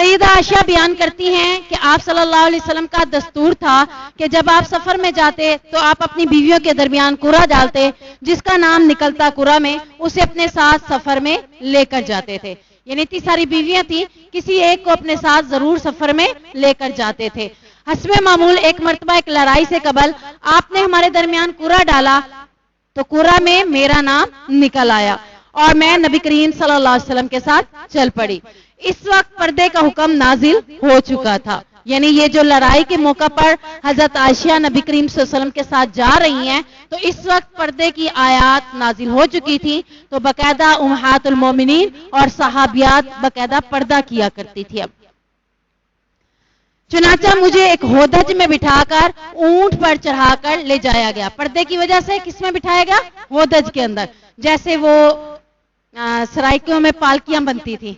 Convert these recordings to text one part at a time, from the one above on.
سیدہ عائشہ بیان کرتی ہیں کہ آپ صلی اللہ علیہ وسلم کا دستور تھا کہ جب آپ سفر میں جاتے تو آپ اپنی بیویوں کے درمیان قرعہ ڈالتے، جس کا نام نکلتا قرعہ میں، اسے اپنے ساتھ سفر میں لے کر جاتے تھے. یعنی اتنی ساری بیویاں تھیں، کسی ایک کو اپنے ساتھ ضرور سفر میں لے کر جاتے تھے. حسب معمول ایک مرتبہ ایک لڑائی سے قبل آپ نے ہمارے درمیان قرعہ ڈالا تو قرعہ میں میرا نام نکل آیا اور میں نبی کریم صلی اللہ علیہ وسلم کے ساتھ چل پڑی. اس وقت پردے کا حکم نازل ہو چکا تھا. یعنی یہ جو لڑائی کے موقع پر حضرت عائشہ نبی کریم صلی اللہ علیہ وسلم کے ساتھ جا رہی ہیں تو اس وقت پردے کی آیات نازل ہو چکی تھی. تو باقاعدہ امہات المومنین اور صحابیات باقاعدہ پردہ کیا کرتی تھی. اب چنانچہ مجھے ایک ہودج میں بٹھا کر اونٹ پر چڑھا کر لے جایا گیا. پردے کی وجہ سے کس میں بٹھایا گیا؟ ہودج کے اندر. جیسے وہ سرائکیوں میں پالکیاں بنتی تھی،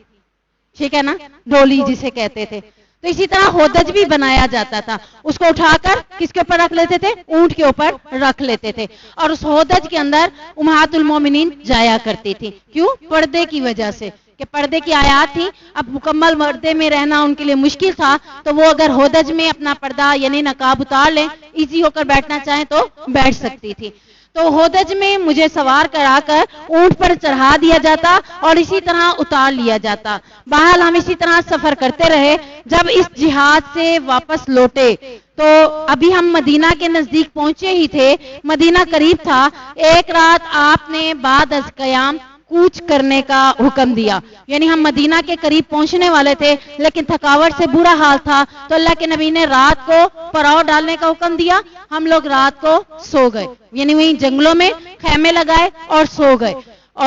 ٹھیک ہے نا، ڈولی جسے کہتے تھے، تو اسی طرح ہودج بھی بنایا جاتا تھا. اس کو اٹھا کر کس کے اوپر رکھ لیتے تھے؟ اونٹ کے اوپر رکھ لیتے تھے. اور اس ہودج کے اندر امہات المومنین جایا کرتی تھی. کیوں؟ پردے کی وجہ سے، کہ پردے کی آیات تھی. اب مکمل پردے میں رہنا ان کے لیے مشکل تھا، تو وہ اگر ہودج میں اپنا پردہ یعنی نقاب اتار لیں، ایزی ہو کر بیٹھنا چاہیں تو بیٹھ سکتی تھی. تو ہودج میں مجھے سوار کرا کر اونٹ پر چڑھا دیا جاتا اور اسی طرح اتار لیا جاتا. بہرحال ہم اسی طرح سفر کرتے رہے. جب اس جہاد سے واپس لوٹے تو ابھی ہم مدینہ کے نزدیک پہنچے ہی تھے، مدینہ قریب تھا. ایک رات آپ نے بعد از قیام کوچ کرنے کا حکم دیا. یعنی ہم مدینہ کے قریب پہنچنے والے تھے لیکن تھکاوٹ سے برا حال تھا، تو اللہ کے نبی نے رات کو پڑاؤ ڈالنے کا حکم دیا. ہم لوگ رات کو سو گئے، یعنی وہیں جنگلوں میں خیمے لگائے اور سو گئے.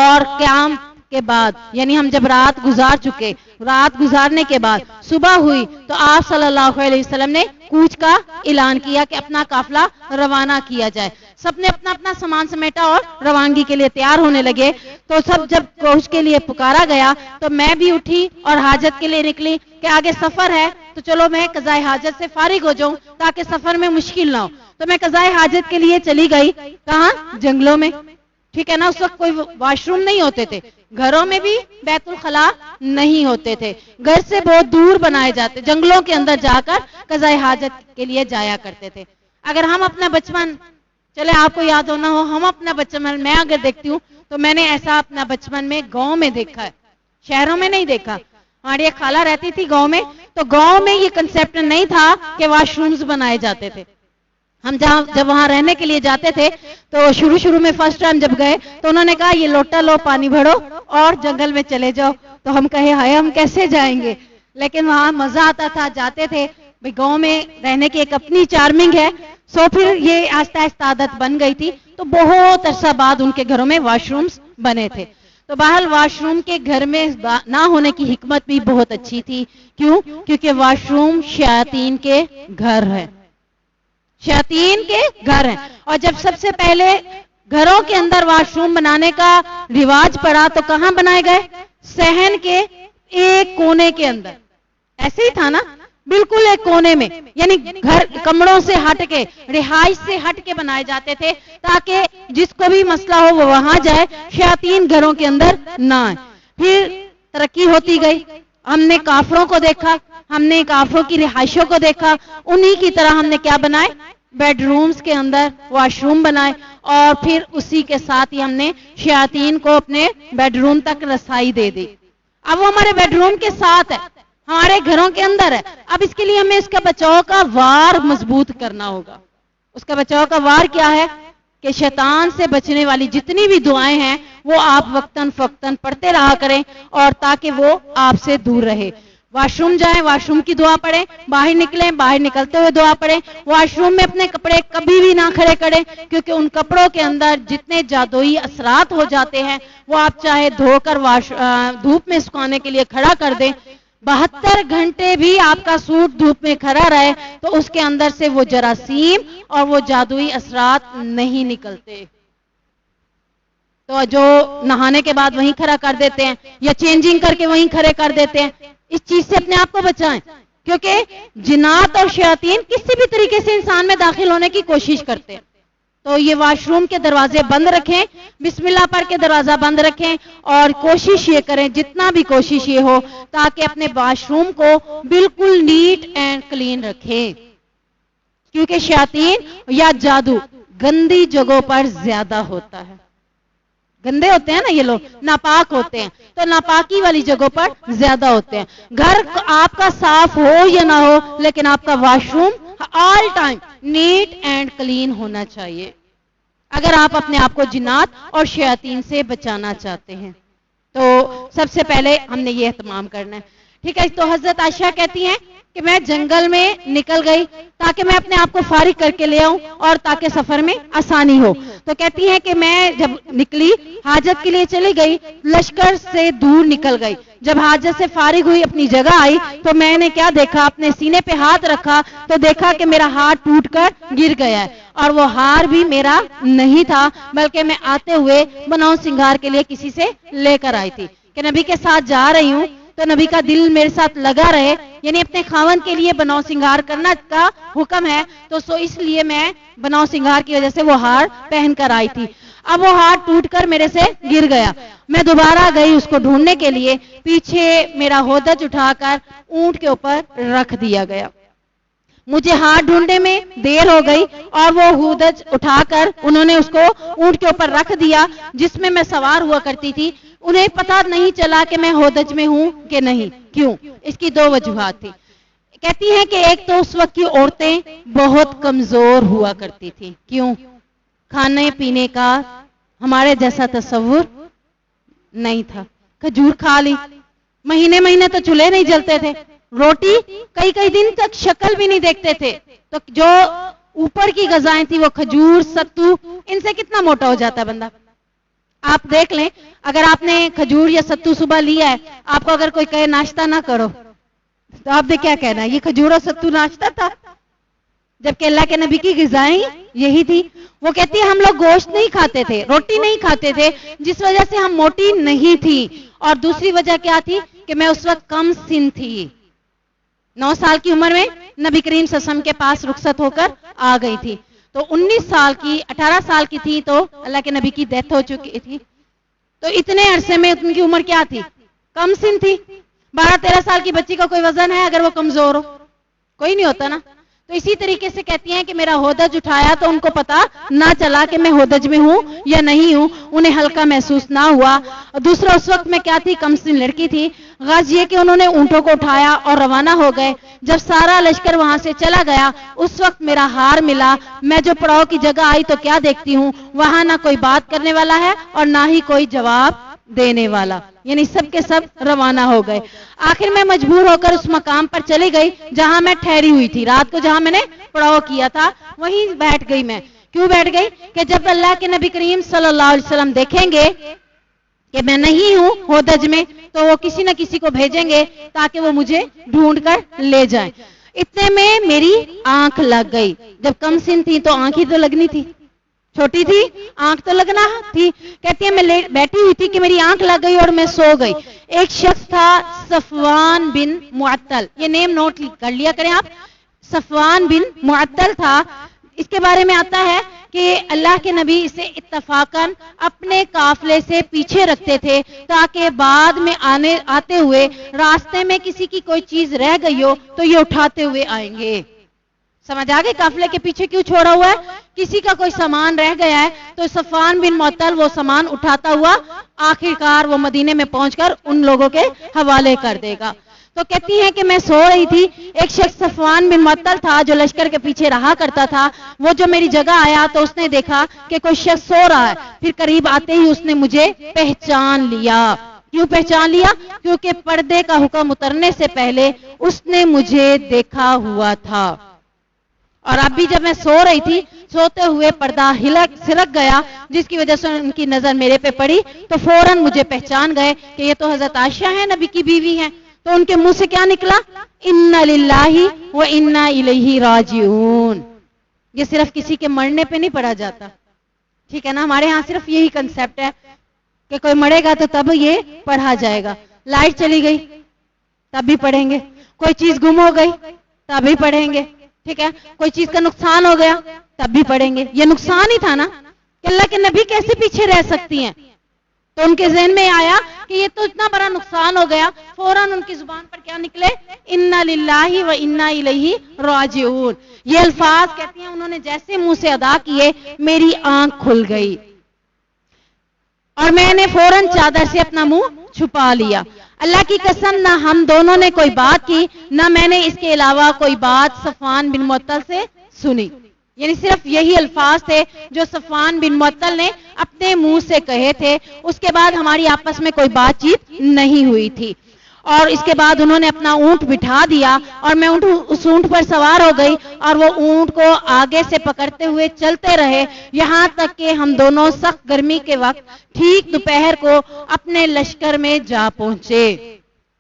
اور قیام کے بعد یعنی ہم جب رات گزار چکے، رات گزارنے کے بعد صبح ہوئی تو آپ صلی اللہ علیہ وسلم نے کوچ کا اعلان کیا کہ اپنا قافلہ روانہ کیا جائے. سب نے اپنا اپنا سامان سمیٹا اور روانگی کے لیے تیار ہونے لگے. تو سب جب کوچ کے لیے پکارا گیا تو میں بھی اٹھی اور حاجت کے لیے نکلی کہ آگے سفر ہے تو چلو میں قضائے حاجت سے فارغ ہو جاؤں تاکہ سفر میں مشکل نہ ہو. تو میں قضائے حاجت کے لیے چلی گئی. کہاں؟ جنگلوں میں، ٹھیک ہے نا. اس وقت کوئی واش روم نہیں ہوتے تھے، گھروں میں بھی بیت الخلا نہیں ہوتے تھے، گھر سے بہت دور بنائے جاتے، جنگلوں کے اندر جا کر قضائے حاجت کے لیے جایا کرتے تھے. اگر ہم اپنا بچپن، چلے آپ کو یاد ہونا ہو، ہم اپنا بچپن میں اگر دیکھتی ہوں تو میں نے ایسا اپنا بچپن میں گاؤں میں دیکھا ہے، شہروں میں نہیں دیکھا. ہماری ایک خالہ رہتی تھی گاؤں میں، تو گاؤں میں یہ کنسیپٹ نہیں تھا کہ واش رومز بنائے جاتے تھے. ہم جب وہاں رہنے کے لیے جاتے تھے تو شروع میں فرسٹ ٹائم جب گئے تو انہوں نے کہا یہ لوٹا لو، پانی بھرو اور جنگل میں چلے جاؤ. تو ہم کہے ہائے ہم کیسے جائیں گے، لیکن وہاں مزہ آتا تھا، جاتے تھے. بھئی گاؤں میں رہنے کی ایک اپنی چارمنگ ہے. سو پھر یہ آہستہ آہستہ عادت بن گئی تھی. تو بہت عرصہ بعد ان کے گھروں میں واش رومز بنے تھے. تو بہرحال واش روم کے گھر میں نہ ہونے کی حکمت بھی بہت اچھی تھی. کیوں؟ کیونکہ واش روم شیاطین کے گھر ہے، شیاطین کے گھر ہیں. اور جب سب سے پہلے گھروں کے اندر واش روم بنانے کا رواج پڑا تو کہاں بنائے گئے؟ صحن کے ایک کونے کے اندر. ایسے ہی تھا نا، بالکل ایک کونے میں. یعنی گھر کمروں سے ہٹ کے، رہائش سے ہٹ کے بنائے جاتے تھے تاکہ جس کو بھی مسئلہ ہو وہ وہاں جائے، شیاطین گھروں کے اندر نہ آئے. پھر ترقی ہوتی گئی، ہم نے کافروں کو دیکھا، ہم نے کافروں کی رہائشوں کو دیکھا. انہی کی طرح ہم نے کیا بنائے؟ بیڈ رومز کے اندر واش روم بنائے. اور پھر اسی کے ساتھ ہی ہم نے شیاطین کو اپنے بیڈ روم تک رسائی دے دی. اب وہ ہمارے بیڈ روم کے ساتھ ہے، ہمارے گھروں کے اندر ہے. اب اس کے لیے ہمیں اس کا بچاؤ کا وار مضبوط کرنا ہوگا. اس کا بچاؤ کا وار کیا ہے؟ کہ شیطان سے بچنے والی جتنی بھی دعائیں ہیں وہ آپ وقتاً فوقتاً پڑھتے رہا کریں، اور تاکہ وہ آپ سے دور رہے. واش روم جائیں، واش روم کی دعا پڑھیں. باہر نکلیں، باہر نکلتے ہوئے دعا پڑھیں. واش روم میں اپنے کپڑے کبھی بھی نہ کھڑے کریں، کیونکہ ان کپڑوں کے اندر جتنے جادوئی اثرات ہو جاتے ہیں وہ آپ چاہے دھو کر دھوپ میں سکھانے کے لیے کھڑا کر دیں، 72 گھنٹے بھی آپ کا سوٹ دھوپ میں کھڑا رہے تو اس کے اندر سے وہ جراثیم اور وہ جادوئی اثرات نہیں نکلتے. تو جو نہانے کے بعد وہیں کھڑا کر دیتے ہیں یا چینجنگ کر کے وہیں کھڑے کر دیتے ہیں، اس چیز سے اپنے آپ کو بچائیں. کیونکہ جنات اور شیاطین کسی بھی طریقے سے انسان میں داخل ہونے کی کوشش کرتے ہیں. تو یہ واش روم کے دروازے بند رکھیں، بسم اللہ پڑھ کے دروازہ بند رکھیں، اور کوشش یہ کریں، جتنا بھی کوشش یہ ہو، تاکہ اپنے واش روم کو بالکل نیٹ اینڈ کلین رکھیں، کیونکہ شیاطین یا جادو گندی جگہوں پر زیادہ ہوتا ہے. گندے ہوتے ہیں نا یہ لوگ، ناپاک ہوتے ہیں، تو ناپاکی والی جگہوں پر زیادہ ہوتے ہیں. گھر آپ کا صاف ہو یا نہ ہو، لیکن آپ کا washroom all time neat and clean ہونا چاہیے، اگر آپ اپنے آپ کو جنات اور شیاطین سے بچانا چاہتے ہیں. تو سب سے پہلے ہم نے یہ اہتمام کرنا ہے. ٹھیک ہے، تو حضرت عائشہ کہتی ہیں کہ میں جنگل میں نکل گئی تاکہ میں اپنے آپ کو فارغ کر کے لے آؤں اور تاکہ سفر میں آسانی ہو. تو کہتی ہیں کہ میں جب نکلی، حاجت کے لیے چلی گئی، لشکر سے دور نکل گئی. جب حاجت سے فارغ ہوئی، اپنی جگہ آئی، تو میں نے کیا دیکھا، اپنے سینے پہ ہاتھ رکھا تو دیکھا کہ میرا ہاتھ ٹوٹ کر گر گیا ہے، اور وہ ہار بھی میرا نہیں تھا، بلکہ میں آتے ہوئے بناؤ سنگار کے لیے کسی سے لے کر آئی تھی کہ نبی کے ساتھ جا رہی ہوں تو نبی کا دل میرے ساتھ لگا رہے، یعنی اپنے خاوند کے لیے بناؤ سنگار کرنا کا حکم ہے، تو اس لیے میں بناؤ سنگار کی وجہ سے وہ ہار پہن کر آئی تھی. اب وہ ہار ٹوٹ کر میرے سے گر گیا. میں دوبارہ گئی اس کو ڈھونڈنے کے لیے، پیچھے میرا ہودج اٹھا کر اونٹ کے اوپر رکھ دیا گیا. مجھے ہار ڈھونڈنے میں دیر ہو گئی اور وہ ہودج اٹھا کر انہوں نے اس کو اونٹ کے اوپر رکھ دیا جس میں میں سوار ہوا کرتی تھی. انہیں پتہ نہیں چلا کہ میں ہودج میں ہوں کہ نہیں. کیوں؟ اس کی دو وجوہات تھی. کہتی ہیں کہ ایک تو اس وقت کی عورتیں بہت کمزور ہوا کرتی تھیں. کیوں؟ کھانے پینے کا ہمارے جیسا تصور نہیں تھا. کھجور کھا لی، مہینے مہینے تو چولہے نہیں جلتے تھے، روٹی کئی کئی دن تک شکل بھی نہیں دیکھتے تھے. تو جو اوپر کی غذائیں تھی وہ کھجور، ستو، ان سے کتنا موٹا ہو جاتا ہے بندہ. آپ دیکھ لیں، اگر آپ نے کھجور یا ستو صبح لیا ہے، آپ کو اگر کوئی کہے ناشتہ نہ کرو تو آپ نے کیا کہنا ہے؟ یہ کھجور اور ستو ناشتہ تھا، جبکہ اللہ کے نبی کی غذائیں یہی تھی. وہ کہتی ہے ہم لوگ گوشت نہیں کھاتے تھے، روٹی نہیں کھاتے تھے، جس وجہ سے ہم موٹی نہیں تھی. اور دوسری وجہ کیا تھی کہ میں اس وقت کم سن تھی. 9 سال کی عمر میں نبی کریم صلی اللہ علیہ وسلم کے پاس رخصت ہو کر آ گئی تھی. تو 19 سال کی، 18 سال کی تھی تو اللہ کے نبی کی ڈیتھ ہو چکی تھی. تو اتنے عرصے میں ان کی عمر کیا تھی؟ کم سن تھی. 12-13 سال کی بچی کا کوئی وزن ہے اگر وہ کمزور ہو؟ کوئی نہیں ہوتا نا. تو اسی طریقے سے کہتی ہیں کہ میرا ہودج اٹھایا تو ان کو پتا نہ چلا کہ میں ہودج میں ہوں یا نہیں ہوں، انہیں ہلکا محسوس نہ ہوا. دوسرا، اس وقت میں کیا تھی؟ کم سن لڑکی تھی. غرض یہ کہ انہوں نے اونٹوں کو اٹھایا اور روانہ ہو گئے. جب سارا لشکر وہاں سے چلا گیا، اس وقت میرا ہار ملا. میں جو پڑاؤ کی جگہ آئی تو کیا دیکھتی ہوں، وہاں نہ کوئی بات کرنے والا ہے اور نہ ہی کوئی جواب دینے والا، یعنی سب کے سب روانہ ہو گئے. آخر میں مجبور ہو کر اس مقام پر چلی گئی جہاں میں ٹھہری ہوئی تھی. رات کو جہاں میں نے پڑاؤ کیا تھا وہیں بیٹھ گئی. میں کیوں بیٹھ گئی؟ کہ جب اللہ کے نبی کریم صلی اللہ علیہ وسلم دیکھیں گے کہ میں نہیں ہوں ہودج میں تو وہ کسی نہ کسی کو بھیجیں گے تاکہ وہ مجھے ڈھونڈ کر لے جائیں. اتنے میں میری آنکھ لگ گئی. جب کم سن تھی تو آنکھ ہی تو لگنی تھی، چھوٹی تھی آنکھ تو لگنا تھی. کہتی ہے میں بیٹھی ہوئی تھی کہ میری آنکھ لگ گئی اور میں سو گئی. ایک شخص تھا صفوان بن معطل، یہ نیم نوٹ کر لیا کریں آپ. صفوان بن معطل تھا. اس کے بارے میں آتا ہے کہ اللہ کے نبی اسے اتفاقاً اپنے قافلے سے پیچھے رکھتے تھے تاکہ بعد میں آتے ہوئے راستے میں کسی کی کوئی چیز رہ گئی ہو تو یہ اٹھاتے ہوئے آئیں گے. سمجھ آگے قافلے کے پیچھے کیوں چھوڑا ہوا ہے؟ کسی کا کوئی سامان رہ گیا ہے تو صفوان بن معطل وہ سامان اٹھاتا ہوا آخرکار وہ مدینے میں پہنچ کر ان لوگوں کے حوالے کر دے گا. تو کہتی ہیں کہ میں سو رہی تھی. ایک شخص صفوان بن معطل تھا جو لشکر کے پیچھے رہا کرتا تھا. وہ جو میری جگہ آیا تو اس نے دیکھا کہ کوئی شخص سو رہا ہے. پھر قریب آتے ہی اس نے مجھے پہچان لیا. کیوں پہچان لیا؟ کیونکہ پردے کا حکم اترنے سے پہلے اس نے مجھے دیکھا ہوا تھا. اور اب بھی جب میں سو رہی تھی، سوتے ہوئے پردہ سرک گیا جس کی وجہ سے ان کی نظر میرے پہ پڑی تو فوراً مجھے پہچان گئے کہ یہ تو حضرت عائشہ ہیں، نبی کی بیوی ہیں. تو ان کے منہ سے کیا نکلا؟ انا للہ و انا الیہ راجعون. یہ صرف کسی کے مرنے پہ نہیں پڑھا جاتا، ٹھیک ہے نا. ہمارے ہاں صرف یہی کنسیپٹ ہے کہ کوئی مرے گا تو تب یہ پڑھا جائے گا. لائٹ چلی گئی تب بھی پڑھیں گے، کوئی چیز گم ہو گئی تب بھی پڑھیں گے. ٹھیک ہے، کوئی چیز کا نقصان ہو گیا تب بھی پڑھیں گے، یہ نقصان ہی تھا نا کہ اللہ کے نبی کیسے پیچھے رہ سکتی ہیں. تو ان کے ذہن میں آیا کہ یہ تو اتنا بڑا نقصان ہو گیا، فوراً ان کی زبان پر کیا نکلے؟ انا للہ و انا الیہ راجعون. یہ الفاظ کہتی ہیں انہوں نے جیسے منہ سے ادا کیے میری آنکھ کھل گئی اور میں نے فوراً چادر سے اپنا منہ چھپا لیا. اللہ کی قسم نہ ہم دونوں نے کوئی بات کی نہ میں نے اس کے علاوہ کوئی بات صفوان بن معطل سے سنی. یعنی صرف یہی الفاظ تھے جو صفوان بن معطل نے اپنے منہ سے کہے تھے، اس کے بعد ہماری آپس میں کوئی بات چیت نہیں ہوئی تھی. اور اس کے بعد انہوں نے اپنا اونٹ بٹھا دیا اور میں اس اونٹ پر سوار ہو گئی اور وہ اونٹ کو آگے سے پکڑتے ہوئے چلتے رہے یہاں تک کہ ہم دونوں سخت گرمی کے وقت ٹھیک دوپہر کو اپنے لشکر میں جا پہنچے.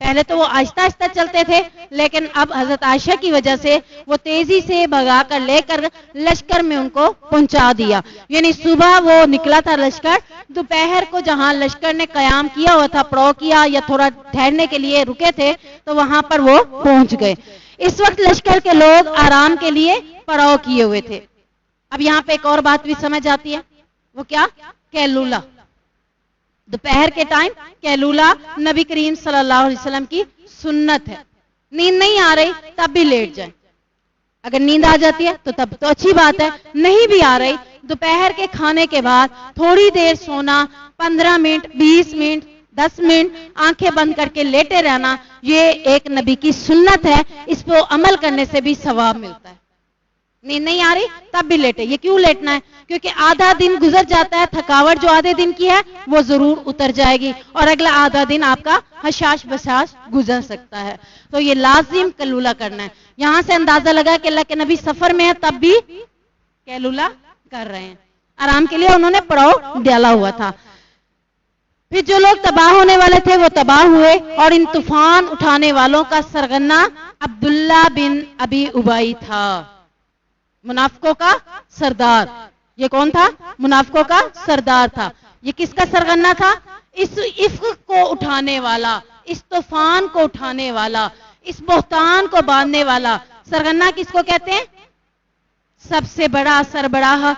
پہلے تو وہ آہستہ آہستہ چلتے تھے لیکن اب حضرت عائشہ کی وجہ سے وہ تیزی سے بھگا کر لے کر لشکر میں ان کو پہنچا دیا. یعنی صبح وہ نکلا تھا لشکر، دوپہر کو جہاں لشکر نے قیام کیا ہوا تھا، پڑاؤ کیا یا تھوڑا ٹھہرنے کے لیے رکے تھے تو وہاں پر وہ پہنچ گئے. اس وقت لشکر کے لوگ آرام کے لیے پڑاؤ کیے ہوئے تھے. اب یہاں پہ ایک اور بات بھی سمجھ آتی ہے، وہ کیا؟ قیلولہ. دوپہر کے ٹائم قیلولہ نبی کریم صلی اللہ علیہ وسلم کی سنت ہے. نیند نہیں آ رہی تب بھی لیٹ جائیں، اگر نیند آ جاتی ہے تو تب تو اچھی بات ہے، نہیں بھی آ رہی دوپہر کے کھانے کے بعد تھوڑی دیر سونا، 15 منٹ 20 منٹ 10 منٹ آنکھیں بند کر کے لیٹے رہنا، یہ ایک نبی کی سنت ہے. اس پہ عمل کرنے سے بھی ثواب ملتا ہے. نیند نہیں آ رہی تب بھی لیٹے. یہ کیوں لیٹنا ہے؟ کیونکہ آدھا دن گزر جاتا ہے، تھکاوٹ جو آدھے دن کی ہے وہ ضرور اتر جائے گی اور اگلا آدھا دن آپ کا حشاش بشاش گزر سکتا ہے. تو یہ لازم قیلولہ کرنا ہے. یہاں سے اندازہ لگا کہ اللہ کے نبی سفر میں ہے تب بھی قیلولہ کر رہے ہیں. آرام کے لیے انہوں نے پڑاؤ ڈالا ہوا تھا. پھر جو لوگ تباہ ہونے والے تھے وہ تباہ ہوئے اور ان طوفان اٹھانے والوں کا سرغنہ عبداللہ بن ابی ابی تھا، منافقوں کا سردار. یہ کون تھا؟ منافقوں کا سردار تھا. یہ کس کا سرغنہ تھا؟ اس افق کو اٹھانے والا، اس طوفان کو اٹھانے والا، اس بہتان کو باندھنے والا. سرغنہ کس کو کہتے ہیں؟ سب سے بڑا سربراہ،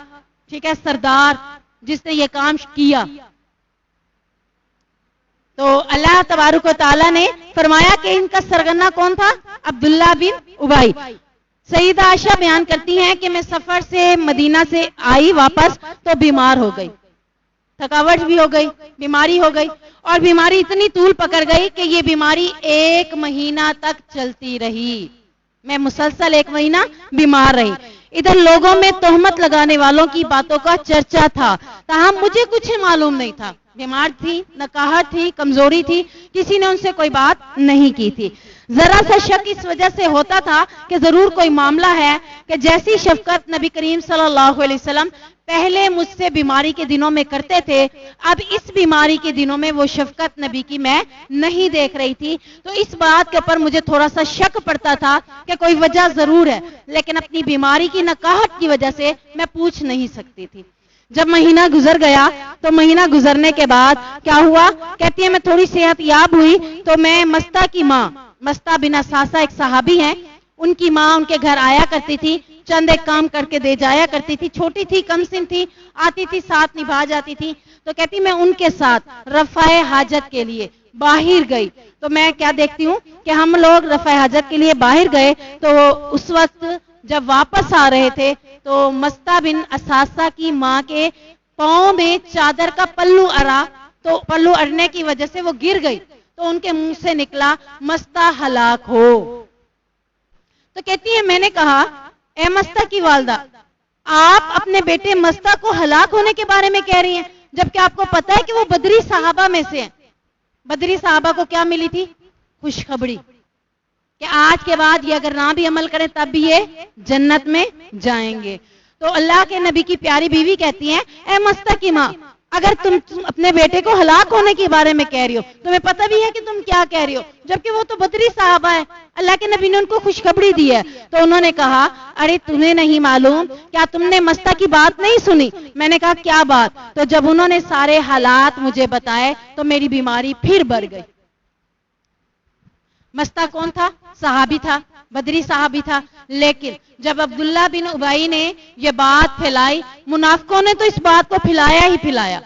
ٹھیک ہے، سردار جس نے یہ کام کیا. تو اللہ تبارک و تعالیٰ نے فرمایا کہ ان کا سرغنہ کون تھا؟ عبداللہ بن ابی. سیدہ عائشہ بیان کرتی ہیں کہ میں سفر سے مدینہ سے آئی واپس تو بیمار ہو گئی، تھکاوٹ بھی ہو گئی، بیماری ہو گئی اور بیماری اتنی طول پکڑ گئی کہ یہ بیماری 1 مہینہ تک چلتی رہی. میں مسلسل 1 مہینہ بیمار رہی. ادھر لوگوں میں تہمت لگانے والوں کی باتوں کا چرچا تھا، تاہم مجھے کچھ معلوم نہیں تھا. بیمار تھی، نکاہٹ تھی، کمزوری تھی، کسی نے ان سے کوئی بات نہیں کی تھی. ذرا سا شک اس وجہ سے ہوتا تھا کہ ضرور کوئی معاملہ ہے کہ جیسی شفقت نبی کریم صلی اللہ علیہ وسلم پہلے مجھ سے بیماری کے دنوں میں کرتے تھے، اب اس بیماری کے دنوں میں وہ شفقت نبی کی میں نہیں دیکھ رہی تھی. تو اس بات کے اوپر مجھے تھوڑا سا شک پڑتا تھا کہ کوئی وجہ ضرور ہے، لیکن اپنی بیماری کی نکاہٹ کی وجہ سے میں پوچھ نہیں سکتی تھی. جب مہینہ گزر گیا تو مہینہ گزرنے کے بعد کیا ہوا؟ کہتی ہے میں تھوڑی صحت یاب ہوئی تو میں مستہ کی ماں، مستہ بن اساسہ ایک صحابی ہیں، ان کی ماں ان کے گھر آیا کرتی تھی، چند ایک کام کر کے دے جایا کرتی تھی. چھوٹی تھی، کم سن تھی، آتی تھی، ساتھ نبھا جاتی تھی. تو کہتی میں ان کے ساتھ رفع حاجت کے لیے باہر گئی. تو میں کیا دیکھتی ہوں کہ ہم لوگ رفع حاجت کے لیے باہر گئے تو اس وقت جب واپس آ رہے تھے تو مستہ بن اساسہ کی ماں کے پاؤں میں چادر کا پلو اڑا، تو پلو اڑنے کی وجہ سے وہ گر گئی تو ان کے منہ سے نکلا مستہ ہلاک ہو. تو کہتی ہے میں نے کہا اے مستہ کی والدہ، آپ اپنے بیٹے مستہ کو ہلاک ہونے کے بارے میں کہہ رہی ہیں جبکہ آپ کو پتا ہے کہ وہ بدری صحابہ میں سے ہیں. بدری صحابہ کو کیا ملی تھی؟ خوشخبری کہ آج کے بعد یہ اگر نہ بھی عمل کریں تب بھی یہ جنت میں جائیں گے. تو اللہ کے نبی کی پیاری بیوی کہتی ہیں اے مستہ کی ماں، اگر تم اپنے بیٹے کو ہلاک ہونے کے بارے میں کہہ رہی ہو، تمہیں پتہ بھی ہے کہ تم کیا کہہ رہی ہو، جبکہ وہ تو بدری صحابہ ہے، اللہ کے نبی نے ان کو خوشخبری دی ہے. تو انہوں نے کہا ارے تمہیں نہیں معلوم، کیا تم نے مستہ کی بات نہیں سنی؟ میں نے کہا کیا بات؟ تو جب انہوں نے سارے حالات مجھے بتائے تو میری بیماری پھر بڑھ گئی. مستہ کون تھا؟ صحابی تھا، بدری صحابی تھا، لیکن جب عبداللہ بن ابی نے یہ بات پھیلائی، منافقوں نے تو اس بات کو پھیلایا ہی پھیلایا،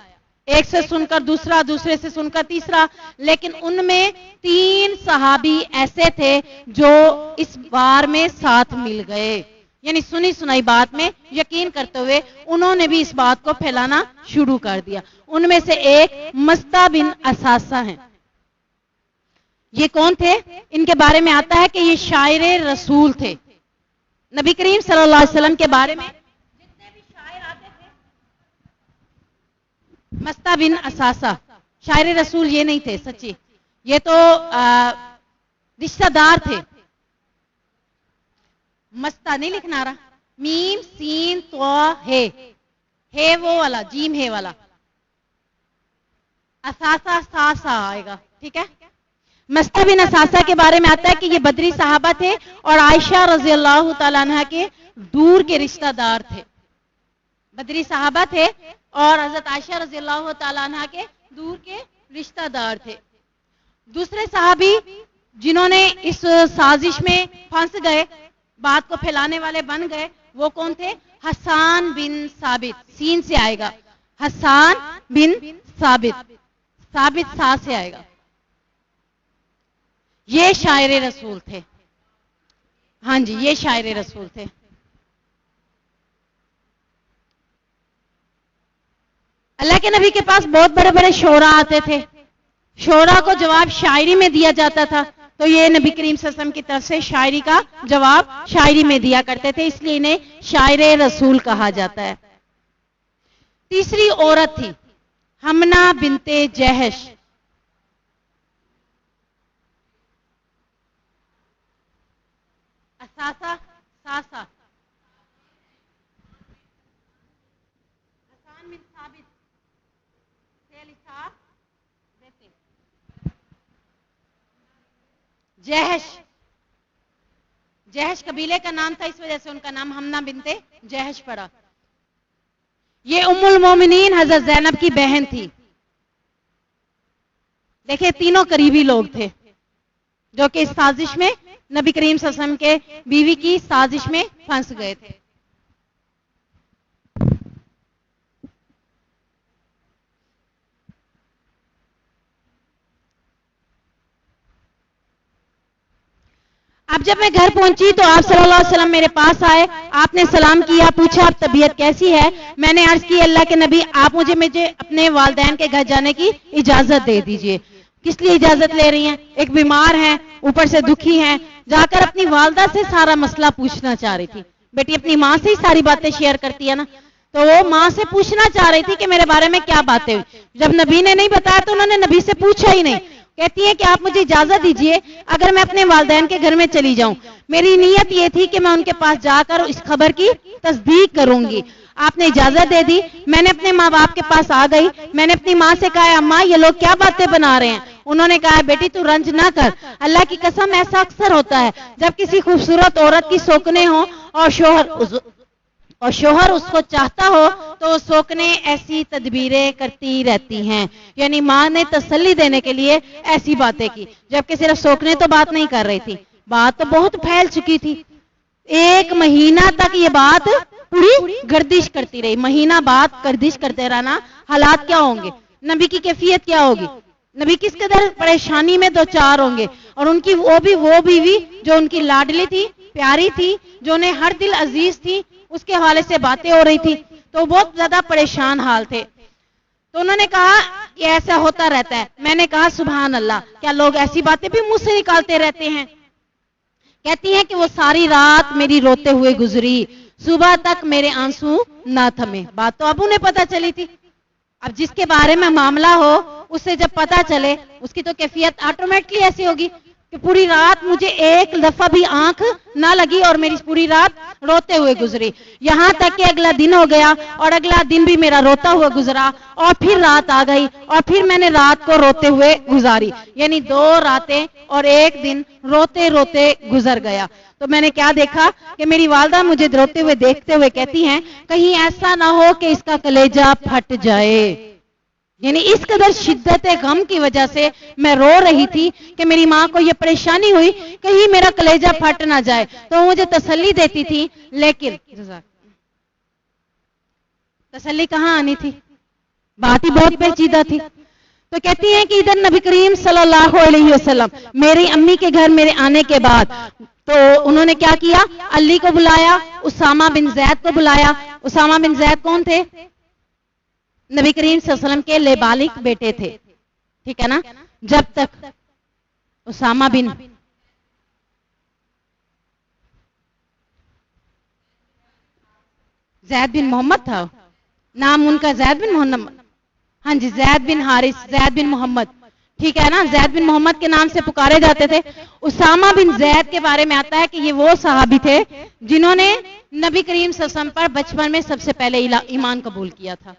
ایک سے سن کر دوسرا، دوسرے سے سن کر تیسرا، لیکن ان میں 3 صحابی ایسے تھے جو اس بار میں ساتھ مل گئے، یعنی سنی سنائی بات میں یقین کرتے ہوئے انہوں نے بھی اس بات کو پھیلانا شروع کر دیا۔ ان میں سے ایک مستہ بن اساسہ ہیں۔ یہ کون تھے؟ ان کے بارے میں آتا ہے کہ یہ شاعر رسول تھے۔ نبی کریم صلی اللہ علیہ وسلم کے بارے میں جتنے بھی شاعر آتے تھے، مستہ بن اساسہ شاعر رسول یہ نہیں تھے سچی، یہ تو رشتہ دار تھے۔ مستہ نہیں لکھنا رہا، میم سین تو ہے وہ والا، جیم ہے والا، اساسہ ساسا آئے گا، ٹھیک ہے۔ مستہ بن اساسہ کے بارے میں آتا ہے کہ یہ بدری صحابہ تھے اور عائشہ رضی اللہ تعالیٰ عنہ کے دور کے رشتہ دار تھے۔ بدری صحابہ تھے اور حضرت عائشہ رضی اللہ تعالیٰ عنہ کے دور کے رشتہ دار تھے۔ دوسرے صحابی جنہوں نے اس سازش میں پھنس گئے، بات کو پھیلانے والے بن گئے، وہ کون تھے؟ حسان بن ثابت، سین سے آئے گا، حسان بن ثابت، ثابت سا سے آئے گا۔ یہ شاعر رسول تھے، ہاں جی یہ شاعر رسول تھے۔ اللہ کے نبی کے پاس بہت بڑے بڑے شعراء آتے تھے، شعراء کو جواب شاعری میں دیا جاتا تھا، تو یہ نبی کریم صلی اللہ علیہ وسلم کی طرف سے شاعری کا جواب شاعری میں دیا کرتے تھے، اس لیے انہیں شاعر رسول کہا جاتا ہے۔ تیسری عورت تھی حمنہ بنت جہش۔ اساسہ ساسا، حسان بن ثابت سے لکھا دیتے، جہش، جہش قبیلے کا نام تھا، اس وجہ سے ان کا نام حمنہ بنت جہش پڑا۔ یہ ام المومنین حضرت زینب کی بہن تھی۔ دیکھیں تینوں قریبی لوگ تھے جو کہ اس سازش میں نبی کریم صلی اللہ علیہ وسلم کے بیوی کی سازش میں پھنس گئے تھے۔ اب جب میں گھر پہنچی تو آپ صلی اللہ علیہ وسلم میرے پاس آئے، آپ نے سلام کیا، پوچھا آپ طبیعت کیسی ہے؟ میں نے عرض کی اللہ کے نبی آپ مجھے اپنے والدین کے گھر جانے کی اجازت دے دیجئے۔ کس لیے اجازت لے رہی ہیں؟ ایک بیمار ہیں، اوپر سے دکھی ہیں، جا کر اپنی والدہ سے سارا مسئلہ پوچھنا چاہ رہی تھی۔ بیٹی اپنی ماں سے ہی ساری باتیں شیئر کرتی ہے نا، تو وہ ماں سے پوچھنا چاہ رہی تھی کہ میرے بارے میں کیا باتیں ہوئی۔ جب نبی نے نہیں بتایا تو انہوں نے نبی سے پوچھا ہی نہیں۔ کہتی ہے کہ آپ مجھے اجازت دیجئے اگر میں اپنے والدین کے گھر میں چلی جاؤں، میری نیت یہ تھی کہ میں ان کے پاس جا کر اس خبر کی تصدیق کروں گی۔ آپ نے اجازت دے دی، میں نے اپنے ماں باپ کے پاس آ گئی، میں نے اپنی ماں سے کہا اماں یہ لوگ کیا باتیں بنا رہے ہیں؟ انہوں نے کہا بیٹی تو رنج نہ کر، اللہ کی قسم ایسا اکثر ہوتا ہے جب کسی خوبصورت عورت کی سوکنے ہوں اور شوہر اس کو چاہتا ہو تو سوکنے ایسی تدبیریں کرتی رہتی ہیں، یعنی ماں نے تسلی دینے کے لیے ایسی باتیں کی، جبکہ صرف سوکنے تو بات نہیں کر رہی تھی، بات تو بہت پھیل چکی تھی۔ 1 مہینہ تک یہ بات پوری گردش کرتی رہی، مہینہ بعد گردش کرتے رہنا، حالات کیا ہوں گے؟ نبی کی کیفیت کیا ہوگی؟ نبی کس قدر پریشانی میں 2-4 ہوں گے، اور ان کی وہ بیوی جو ان کی لاڈلی تھی، پیاری تھی، جو انہیں ہر دل عزیز تھی، اس کے حوالے سے باتیں ہو رہی تھی، تو بہت زیادہ پریشان حال تھے۔ تو انہوں نے کہا یہ ایسا ہوتا رہتا ہے۔ میں نے کہا سبحان اللہ، کیا لوگ ایسی باتیں بھی منہ سے نکالتے رہتے ہیں؟ کہتی ہیں کہ وہ ساری رات میری روتے ہوئے گزری، صبح تک میرے آنسو نہ تھمے۔ بات تو اب انہیں پتہ چلی تھی۔ اب جس کے بارے میں معاملہ ہو اس سے جب پتہ چلے اس کی تو کیفیت آٹومیٹکلی ایسی ہوگی کہ پوری رات مجھے ایک دفعہ بھی آنکھ نہ لگی اور میری پوری رات روتے ہوئے گزری، یہاں تک کہ اگلا دن ہو گیا اور اگلا دن بھی میرا روتا ہوا گزرا، اور پھر رات آ گئی اور پھر میں نے رات کو روتے ہوئے گزاری، یعنی 2 راتیں اور 1 دن روتے روتے گزر گیا۔ تو میں نے کیا دیکھا کہ میری والدہ مجھے روتے ہوئے دیکھتے ہوئے کہتی ہیں کہیں ایسا نہ ہو کہ اس کا کلیجہ پھٹ جائے۔ یعنی اس قدر شدت غم کی وجہ سے میں رو رہی تھی کہ میری ماں کو یہ پریشانی ہوئی کہیں میرا کلیجہ پھٹ نہ جائے، تو مجھے تسلی دیتی تھی، لیکن تسلی کہاں آنی تھی، بات ہی بہت پیچیدہ تھی۔ تو کہتی ہیں کہ ادھر نبی کریم صلی اللہ علیہ وسلم میری امی کے گھر میرے آنے کے بعد تو انہوں نے کیا کیا، علی کو بلایا، اسامہ بن زید کو بلایا۔ اسامہ بن زید کون تھے؟ نبی کریم صلی اللہ علیہ وسلم کے لبالغ بیٹے تھے، ٹھیک ہے نا۔ جب تک اسامہ بن زید بن محمد تھا، نام ان کا زید بن محمد، ہاں جی، زید بن حارث، زید بن محمد، ٹھیک ہے نا، زید بن محمد کے نام سے پکارے جاتے تھے۔ اسامہ بن زید کے بارے میں آتا ہے کہ یہ وہ صحابی تھے جنہوں نے نبی کریم صلی اللہ علیہ وسلم پر بچپن میں سب سے پہلے ایمان قبول کیا تھا،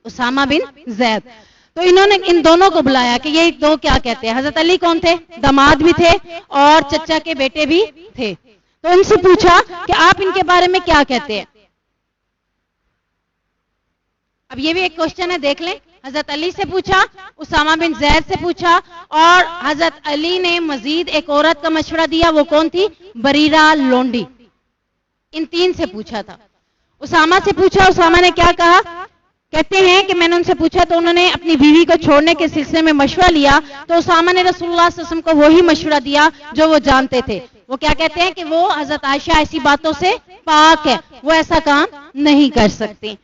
اسامہ بن زید۔ تو انہوں نے ان دونوں کو بلایا کہ یہ دو کیا کہتے ہیں۔ حضرت علی کون تھے؟ داماد بھی تھے اور چچا کے بیٹے بھی تھے۔ تو ان سے پوچھا کہ آپ ان کے بارے میں کیا کہتے ہیں۔ اب یہ بھی ایک کوشچن ہے، دیکھ لیں۔ حضرت علی سے پوچھا، اسامہ بن زید سے پوچھا، اور حضرت علی نے مزید ایک عورت کا مشورہ دیا، وہ کون تھی؟ بریرہ لونڈی۔ ان تین سے پوچھا تھا۔ اسامہ سے پوچھا، اسامہ نے کیا کہا؟ کہتے ہیں کہ میں نے ان سے پوچھا تو انہوں نے اپنی بیوی کو چھوڑنے کے سلسلے میں مشورہ لیا، تو اسامہ نے رسول اللہ صلی اللہ علیہ وسلم کو وہی مشورہ دیا جو وہ جانتے تھے۔ وہ کیا کہتے ہیں کہ وہ حضرت عائشہ ایسی باتوں سے پاک ہے، وہ ایسا کام نہیں کر سکتی۔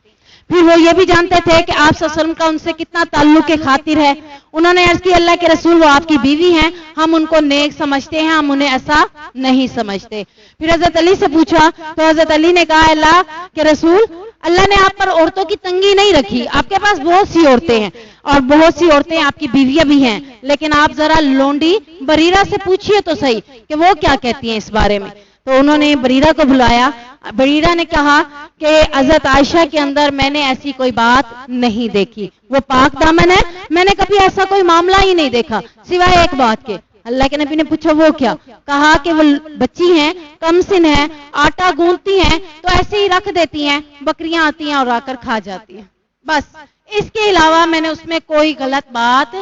پھر وہ یہ بھی جانتے تھے کہ آپ صلی اللہ علیہ وسلم کا ان سے کتنا تعلق خاطر ہے۔ انہوں نے عرض کی، اللہ کے رسول وہ آپ کی بیوی ہیں، ہم ان کو نیک سمجھتے ہیں، ہم انہیں ایسا نہیں سمجھتے۔ پھر حضرت علی سے پوچھا تو حضرت علی نے کہا، اللہ کے رسول، اللہ نے آپ پر عورتوں کی تنگی نہیں رکھی، آپ کے پاس بہت سی عورتیں ہیں اور بہت سی عورتیں آپ کی بیویاں بھی ہیں، لیکن آپ ذرا لونڈی بریرہ سے پوچھئے تو صحیح کہ وہ کیا کہتی ہیں اس بارے میں۔ تو انہوں نے بریرہ کو بلایا۔ بریرہ نے کہا کہ حضرت عائشہ کے اندر میں نے ایسی کوئی بات نہیں دیکھی، وہ پاک دامن ہے، میں نے کبھی ایسا کوئی معاملہ ہی نہیں دیکھا سوائے ایک بات کے۔ اللہ کے نبی نے پوچھا وہ کیا؟ کہا کہ وہ بچی ہیں، کم سن ہیں، آٹا گوندتی ہیں تو ایسے ہی رکھ دیتی ہیں، بکریاں آتی ہیں اور آ کر کھا جاتی ہیں، بس اس کے علاوہ میں نے اس میں کوئی غلط بات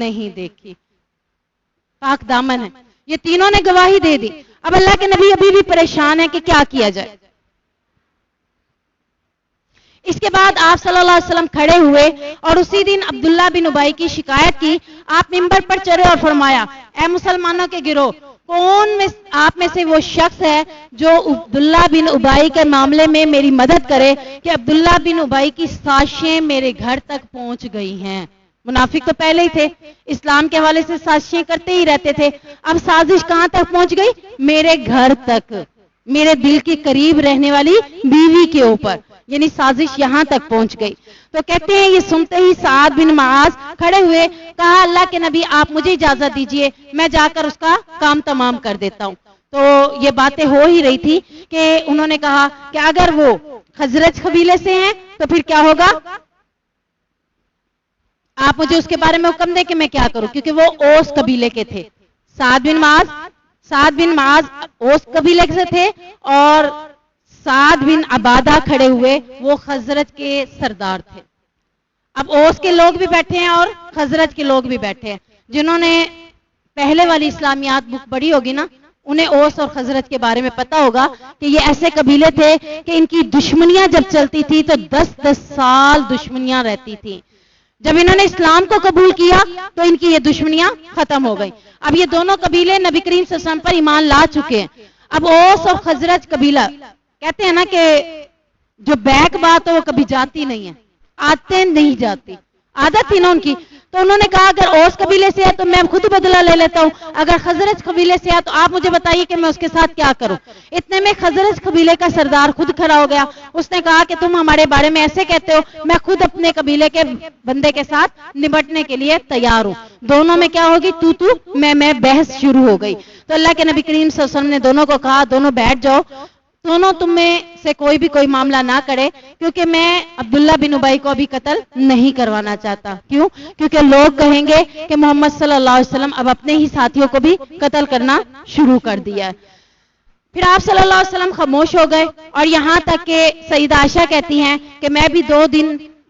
نہیں دیکھی، پاک دامن ہے۔ یہ تینوں نے گواہی دے دی۔ اب اللہ کے نبی ابھی بھی پریشان ہے کہ کیا کیا جائے۔ اس کے بعد آپ صلی اللہ علیہ وسلم کھڑے ہوئے اور اسی دن عبداللہ بن ابی کی شکایت کی۔ آپ ممبر پر چڑھے اور فرمایا، اے مسلمانوں کے گروہ، کون آپ میں سے وہ شخص ہے جو عبداللہ بن ابی کے معاملے میں میری مدد کرے کہ عبداللہ بن ابی کی سازشیں میرے گھر تک پہنچ گئی ہیں۔ منافق تو پہلے ہی تھے، اسلام کے حوالے سے سازشیں کرتے ہی رہتے تھے، اب سازش کہاں تک پہنچ گئی؟ میرے گھر تک، میرے دل کے قریب رہنے والی بیوی کے اوپر، یعنی سازش یہاں تک پہنچ گئی۔ تو کہتے ہیں یہ سنتے ہی سعد بن معاذ کھڑے ہوئے، کہا اللہ کے نبی آپ مجھے اجازت دیجئے، میں جا کر اس کا کام تمام کر دیتا ہوں۔ تو یہ باتیں ہو ہی رہی تھی کہ انہوں نے کہا کہ اگر وہ خزرج قبیلے سے ہیں تو پھر کیا ہوگا، آپ مجھے اس کے بارے میں حکم دیں کہ میں کیا کروں، کیونکہ وہ اوس قبیلے کے تھے۔ سعد بن معاذ اوس قبیلے سے تھے اور سعد بن عبادہ کھڑے ہوئے، وہ خزرج کے سردار تھے۔ اب اوس کے لوگ بھی بیٹھے ہیں اور خزرج کے لوگ بھی بیٹھے ہیں۔ جنہوں نے پہلے والی اسلامیات بک پڑھی ہوگی نا، انہیں اوس اور خزرج کے بارے میں پتا ہوگا کہ یہ ایسے قبیلے تھے کہ ان کی دشمنیاں جب چلتی تھی تو 10 سال دشمنیاں رہتی تھی۔ جب انہوں نے اسلام کو قبول کیا تو ان کی یہ دشمنیاں ختم ہو گئیں۔ اب یہ دونوں قبیلے نبی کریم صلی اللہ علیہ وسلم پر ایمان لا چکے ہیں۔ اب اوس اور خزرج قبیلہ کہتے ہیں نا کہ جو بیک بات ہو وہ کبھی جاتی نہیں ہے، عادتیں نہیں جاتی، عادت تھی نا ان کی۔ تو انہوں نے کہا اگر اوس قبیلے سے ہے تو میں خود بدلہ لے لیتا ہوں، اگر خزرج قبیلے سے ہے تو آپ مجھے بتائیے کہ میں اس کے ساتھ کیا کروں۔ اتنے میں خزرج قبیلے کا سردار خود کھڑا ہو گیا، اس نے کہا کہ تم ہمارے بارے میں ایسے کہتے ہو، میں خود اپنے قبیلے کے بندے کے ساتھ نمٹنے کے لیے تیار ہوں۔ دونوں میں کیا ہوگی، تو میں بحث شروع ہو گئی۔ تو اللہ کے نبی کریم صلی اللہ علیہ وسلم نے دونوں کو کہا دونوں بیٹھ جاؤ، دونوں تم میں سے کوئی بھی کوئی معاملہ نہ کرے، کیونکہ میں عبداللہ بن ابی کو ابھی قتل نہیں کروانا چاہتا۔ کیوں؟ کیونکہ لوگ کہیں گے کہ محمد صلی اللہ علیہ وسلم اب اپنے ہی ساتھیوں کو بھی قتل کرنا شروع کر دیا ہے۔ پھر آپ صلی اللہ علیہ وسلم خاموش ہو گئے اور یہاں تک کہ سیدہ عائشہ کہتی ہیں کہ میں بھی 2 دن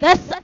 10